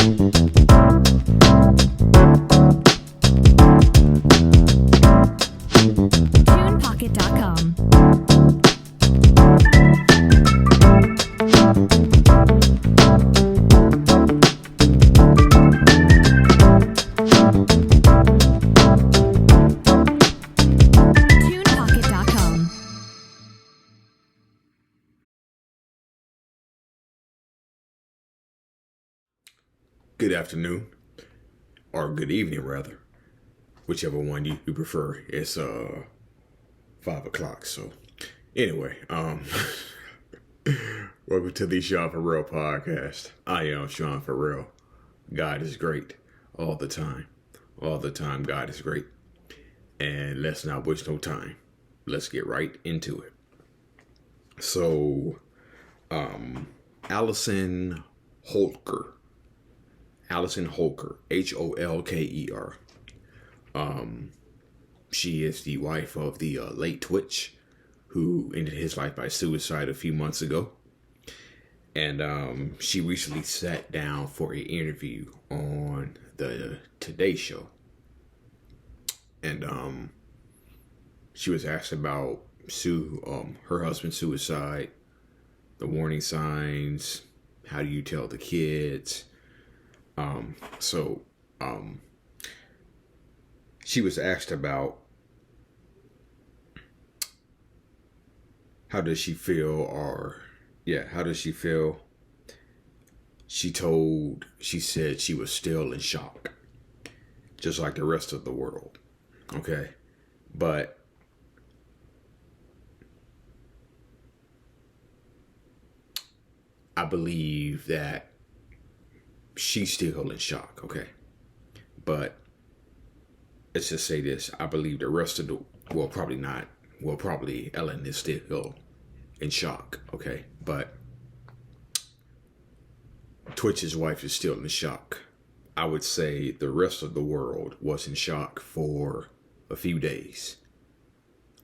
TunePocket.com. TunePocket.com. Good afternoon, or good evening rather, whichever one you prefer. It's 5 o'clock. So anyway, welcome to the Sean For Real podcast. I am Sean For Real. God is great all the time. All the time, God is great. And let's not waste no time. Let's get right into it. So, Allison Holker, Holker. She is the wife of the late Twitch, who ended his life by suicide a few months ago. And she recently sat down for an interview on the Today Show. And she was asked about her husband's suicide, the warning signs, how do you tell the kids? She was asked about how does she feel. She said she was still in shock, just like the rest of the world. Okay. But I believe that she's still in shock. Okay. But let's just say this. I believe the rest of probably Ellen is still in shock. Okay. But Twitch's wife is still in shock. I would say the rest of the world was in shock for a few days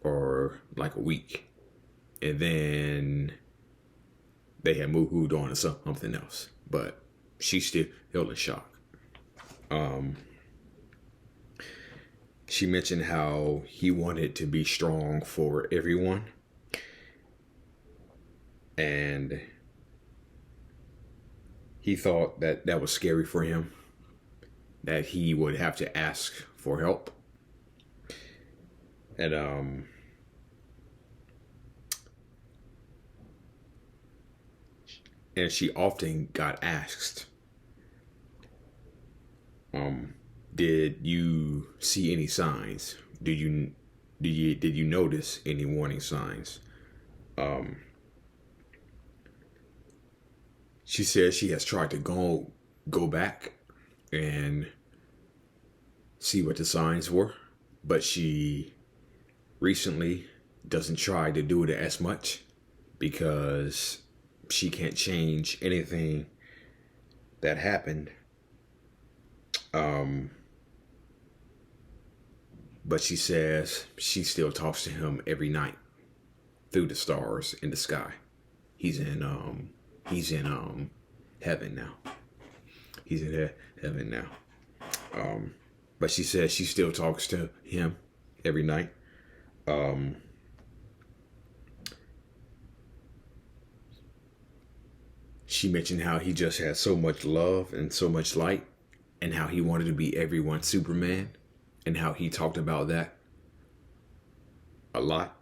or like a week. And then they had moved on to something else. But she's still in shock. She mentioned how he wanted to be strong for everyone. And he thought that was scary for him, that he would have to ask for help. And she often got asked, did you see any signs? Did you notice any warning signs? She says she has tried to go back and see what the signs were, but she recently doesn't try to do it as much because she can't change anything that happened. But she says she still talks to him every night through the stars in the sky. He's in heaven now. He's in heaven now. But she says she still talks to him every night. She mentioned how he just had so much love and so much light, and how he wanted to be everyone's Superman, and how he talked about that a lot.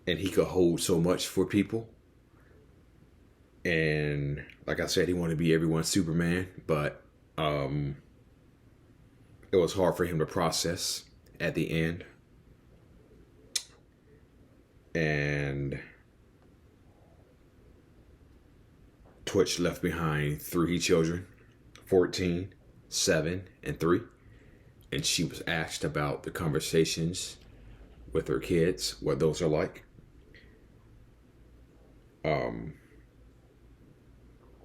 And he could hold so much for people. And like I said, he wanted to be everyone's Superman, but it was hard for him to process at the end. And Twitch left behind 3 children, 14, 7, and 3. And she was asked about the conversations with her kids, what those are like.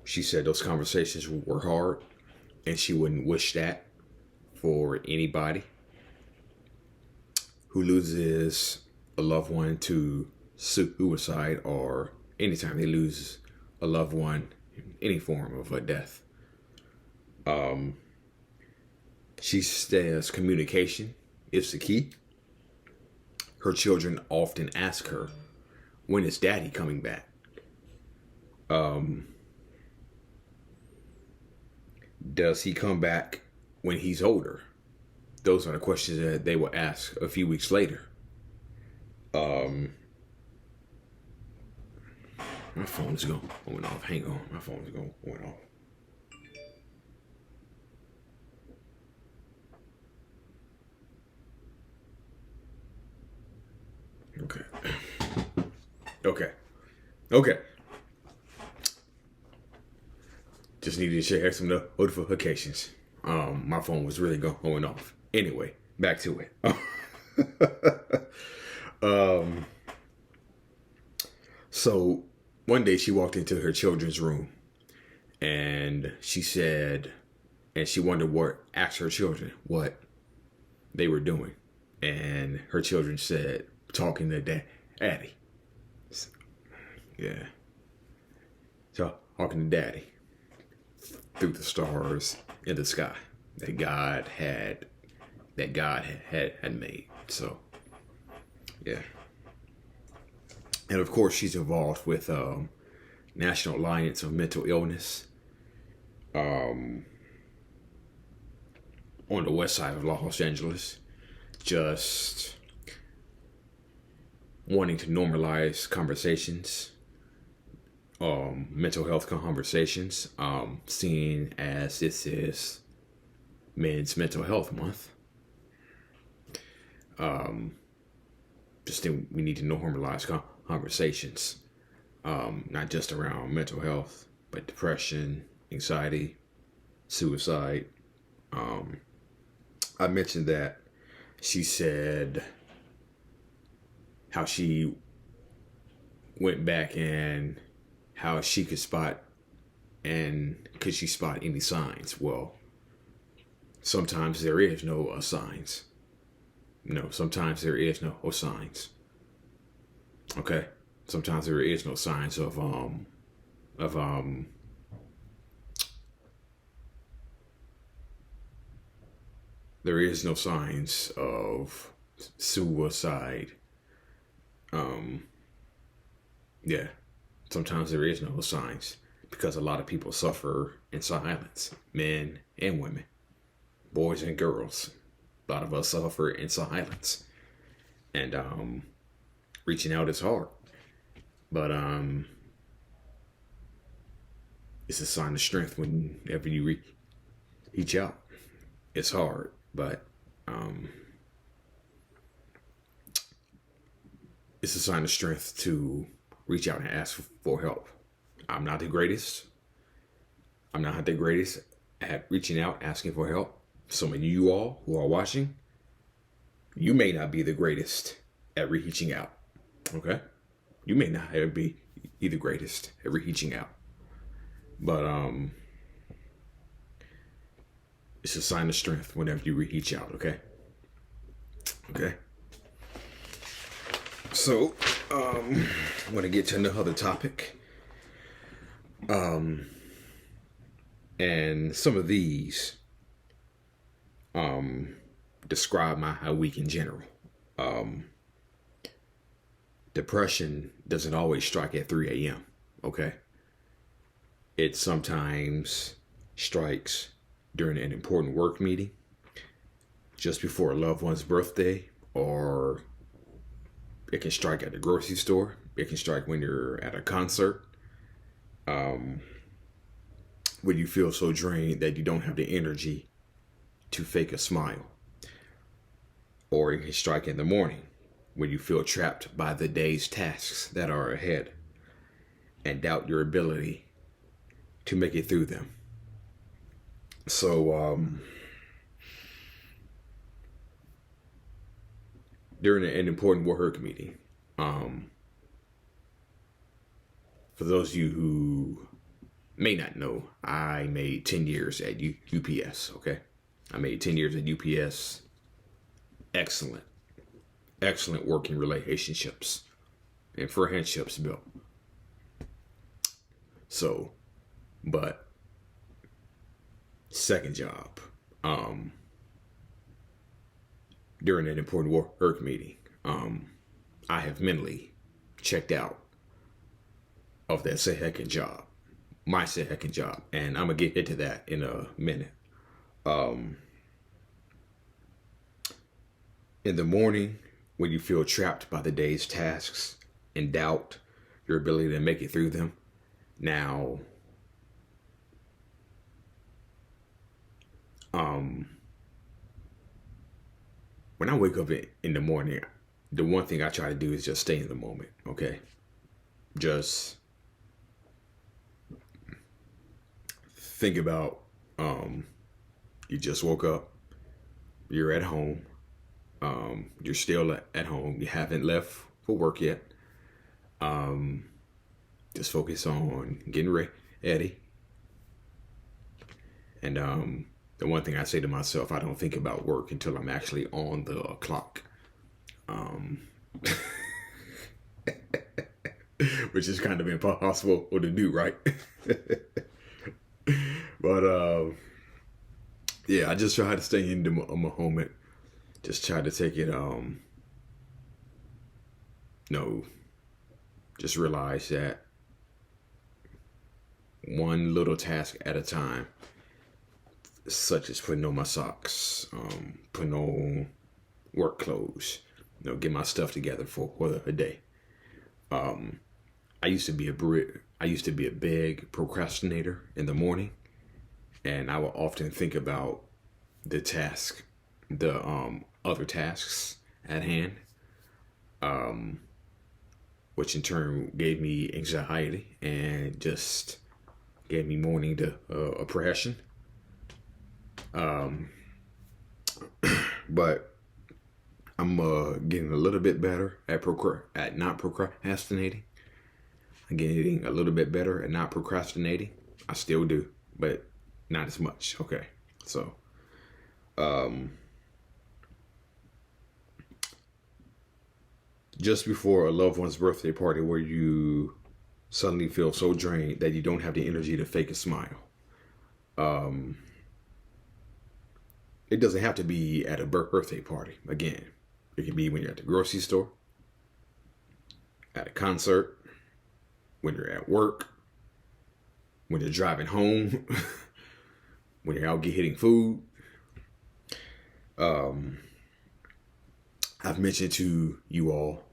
She said those conversations were hard, and she wouldn't wish that for anybody who loses a loved one to suicide, or anytime they lose a loved one any form of a death. She says communication is the key. Her children often ask her, when is daddy coming back? Does he come back when he's older? Those are the questions that they will ask a few weeks later. My phone is going off. Hang on. My phone is going off. Okay. Just needed to share some notifications. My phone was really going off. Anyway, back to it. So one day she walked into her children's room and she said, and she asked her children what they were doing. And her children said, talking to daddy. Yeah. So talking to daddy through the stars in the sky that God had made. So yeah. And of course she's involved with National Alliance of Mental Illness on the west side of Los Angeles, just wanting to normalize conversations, mental health conversations, seeing as this is Men's Mental Health Month. Just think we need to normalize conversations, not just around mental health, but depression, anxiety, suicide. I mentioned that she said how she went back and how she could spot, and could she spot any signs? Well, sometimes there is no signs. No, sometimes there is no signs. Okay? Sometimes there is no signs of there is no signs of suicide. Yeah. Sometimes there is no signs because a lot of people suffer in silence, men and women, boys and girls. A lot of us suffer in silence, and reaching out is hard, but it's a sign of strength whenever you reach out. It's hard, but it's a sign of strength to reach out and ask for help. I'm not the greatest. I'm not the greatest at reaching out, asking for help. Some of you all who are watching, you may not be the greatest at reaching out. Okay? You may not be the greatest at reaching out. But it's a sign of strength whenever you reach out, okay? Okay? So, I'm going to get to another topic. And some of these describe my week in general. Depression doesn't always strike at 3 a.m., okay? It sometimes strikes during an important work meeting, just before a loved one's birthday, or it can strike at the grocery store. It can strike when you're at a concert, when you feel so drained that you don't have the energy to fake a smile. Or it can strike in the morning when you feel trapped by the day's tasks that are ahead and doubt your ability to make it through them. So, during an important work meeting, for those of you who may not know, I made 10 years at UPS, okay? I made 10 years at UPS. Excellent working relationships and friendships built. So, But second job, um, during an important work meeting, I have mentally checked out of that second job, my second job, and I'm gonna get into that in a minute. Um, in the morning, when you feel trapped by the day's tasks and doubt your ability to make it through them, now, um, when I wake up in the morning, the one thing I try to do is just stay in the moment. Okay, just think about you just woke up, you're at home, you're still at home, you haven't left for work yet. Um, just focus on getting ready. And the one thing I say to myself, I don't think about work until I'm actually on the clock. Um, which is kind of impossible to do, right? But yeah, I just try to stay in the moment. Just try to take it. No, just realize that one little task at a time, such as putting on my socks, putting on work clothes, get my stuff together for a day. I used to be a big procrastinator in the morning, and I would often think about the other tasks at hand, which in turn gave me anxiety and just gave me morning oppression. But I'm getting a little bit better at not procrastinating. I'm getting a little bit better at not procrastinating. I still do, but not as much. Okay, so just before a loved one's birthday party, where you suddenly feel so drained that you don't have the energy to fake a smile. It doesn't have to be at a birthday party. Again, it can be when you're at the grocery store, at a concert, when you're at work, when you're driving home, when you're out hitting food. I've mentioned to you all,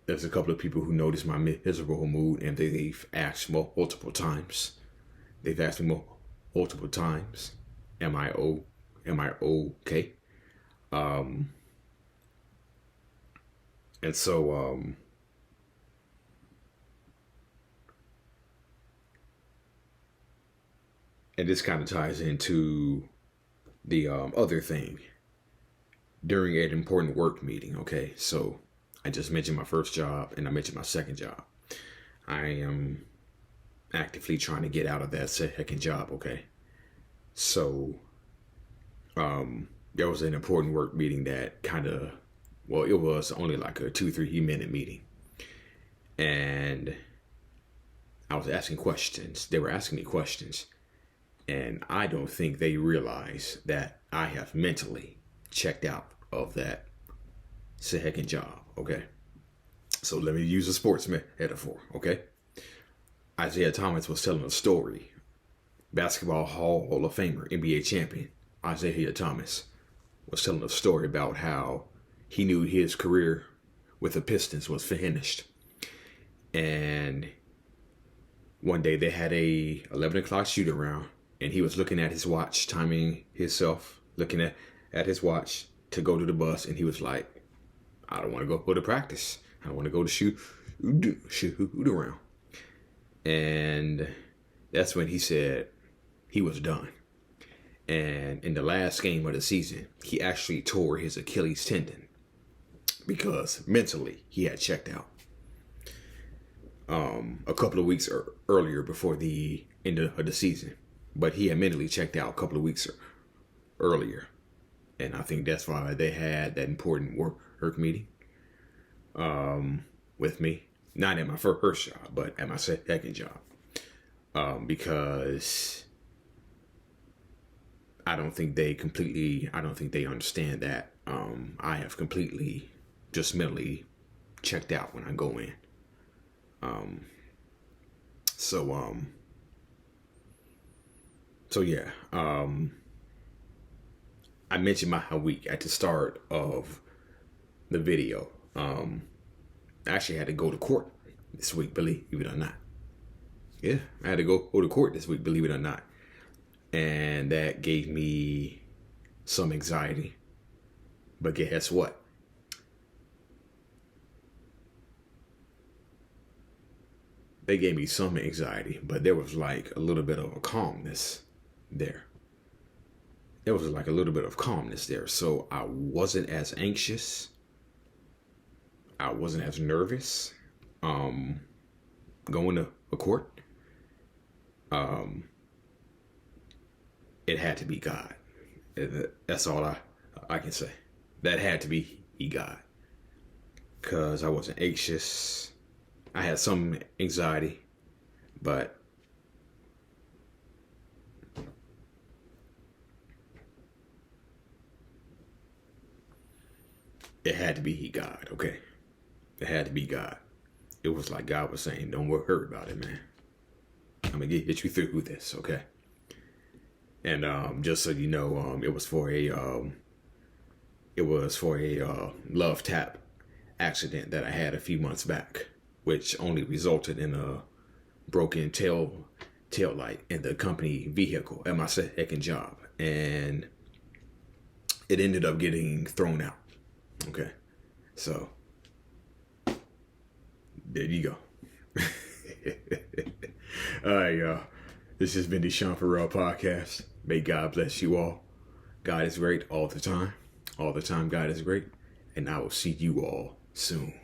there's a couple of people who notice my miserable mood, and they've asked multiple times. They've asked me multiple times, am I okay? And so, and this kind of ties into the other thing during an important work meeting. Okay, so I just mentioned my first job and I mentioned my second job. I am actively trying to get out of that second job. Okay, so there was an important work meeting that it was only like a 2-3 minute meeting, and I was asking questions. They were asking me questions, and I don't think they realize that I have mentally checked out of that second job. Okay, so let me use a sports metaphor. Okay, Isaiah Thomas was telling a story. Basketball Hall of Famer, NBA champion Isaiah Thomas was telling a story about how he knew his career with the Pistons was finished. And one day they had a 11 o'clock shoot around, and he was looking at his watch, timing himself, looking at his watch to go to the bus, and he was like, I don't want to go to practice. I don't want to go to shoot around. And that's when he said he was done. And in the last game of the season, he actually tore his Achilles tendon because mentally he had checked out. A couple of weeks earlier before the end of the season, but he had mentally checked out a couple of weeks earlier. And I think that's why they had that important work meeting. with me. Not at my first job, but at my second job. Because I don't think they understand that I have completely just mentally checked out when I go in. So yeah. I mentioned my week at the start of the video. I actually had to go to court this week, believe it or not. Yeah, I had to go to court this week, believe it or not. And that gave me some anxiety. But guess what? They gave me some anxiety, but there was like a little bit of a calmness there. There was like a little bit of calmness there. So I wasn't as anxious. I wasn't as nervous going to a court. It had to be God. That's all I can say. That had to be God. Because I wasn't anxious. I had some anxiety, but it had to be God, okay? It had to be God. It was like God was saying, don't worry about it, man. I'm gonna get you through this, okay? And just so you know, it was for a love tap accident that I had a few months back, which only resulted in a broken tail light in the company vehicle at my second job, and it ended up getting thrown out. Okay, so there you go. All right, y'all. This has been the Sean Farrell Podcast. May God bless you all. God is great all the time. All the time, God is great. And I will see you all soon.